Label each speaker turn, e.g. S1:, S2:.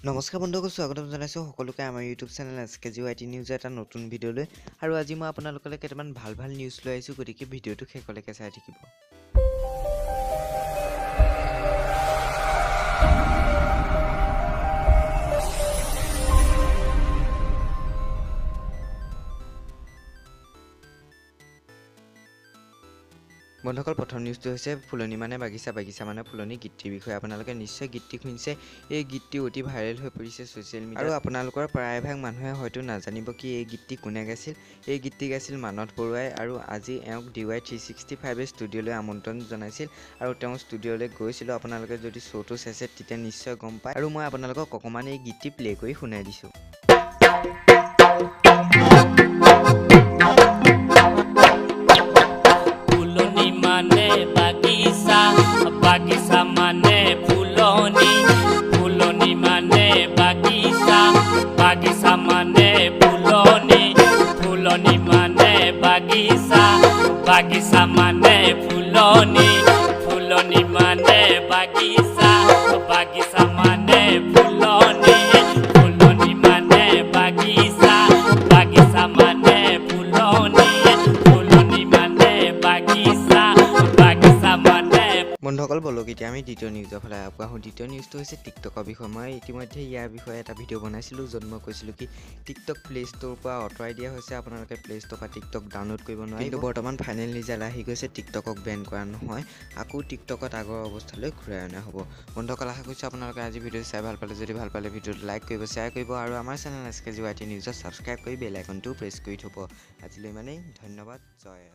S1: নমস্কাৰ বন্ধুসকল, স্বাগতম জনাইছোঁ সকলোকে আমাৰ ইউটিউব চেনেল SKJYT নিউজ এটা নতুন ভিডিঅ'লৈ। আৰু আজি মই আপোনালোকলৈ কেইটামান ভাল নিউজ লৈ আহিছোঁ, গতিকে ভিডিঅ'টো শেষলৈকে চাই থাকিব। বন্ধুসকল, প্ৰথম নিউজটো হৈছে ফুলনি মানে বাগিচা মানে ফুলনি গীতটিৰ বিষয়ে। আপোনালোকে নিশ্চয় গীতটি শুনিছে। এই গীতটি অতি ভাইৰেল হৈ পৰিছে ছ'চিয়েল মিডিয়াত। আৰু আপোনালোকৰ প্ৰায়ভাগ মানুহে হয়তো নাজানিব কি এই গীতটি কোনে গাইছিল। এই গীতটি গাইছিল মানত বৰুৱাই, আৰু আজি এওঁক DY365 ষ্টুডিঅ'লৈ আমন্ত্ৰণ জনাইছিল, আৰু তেওঁ ষ্টুডিঅ'লৈ গৈছিলোঁ। আপোনালোকে যদি শ্ব'টো চাইছে তেতিয়া নিশ্চয় গম পায়। আৰু মই আপোনালোকক অকণমান এই গীতটি প্লে' কৰি শুনাই দিছোঁ।
S2: বাগিচা মানে ফুলনি, ফুলনি মানে বাগিচা, বাগিচা মানে ফুলনি, ফুলনি মানে বাগিচা, বাগিচা মানে ফুলনি, ফুলনি মানে বাগিচা, বাগিচা মানে ফুলনি, ফুলনি মানে বাগিচা, বাগিচা মানে ফুলনি, ফুলনি মানে বাগিচা, বাগিচা মানে।
S1: বন্ধুসকল, বলক এতিয়া আমি দ্বিতীয় নিউজৰ ফালে আগবাঢ়োঁ। দ্বিতীয় নিউজটো হৈছে টিকটকৰ বিষয়ে। মই ইতিমধ্যে ইয়াৰ বিষয়ে এটা ভিডিঅ' বনাইছিলোঁ, য'ত মই কৈছিলোঁ কি টিকটক প্লে' ষ্ট'ৰৰ পৰা আঁতৰাই দিয়া হৈছে। আপোনালোকে প্লে' ষ্ট'ৰৰ পৰা টিকটক ডাউনলোড কৰিব নোৱাৰে। কিন্তু বৰ্তমান ফাইনেল ৰিজাল্ট আহি গৈছে, টিকটকক বেন কৰা নহয়, আকৌ টিকটকত আগৰ অৱস্থালৈ ঘূৰাই অনা হ'ব। বন্ধুসকল, আশা কৰিছোঁ আপোনালোকে আজি ভিডিঅ'টো চাই ভাল পালে। যদি ভাল পালে ভিডিঅ'টো লাইক কৰিব, শ্বেয়াৰ কৰিব, আৰু আমাৰ চেনেল SKJYT নিউজত ছাবস্ক্ৰাইব কৰি বেল আইকনটো প্ৰেছ কৰি থ'ব। আজিলৈ ইমানেই, ধন্যবাদ, জয়।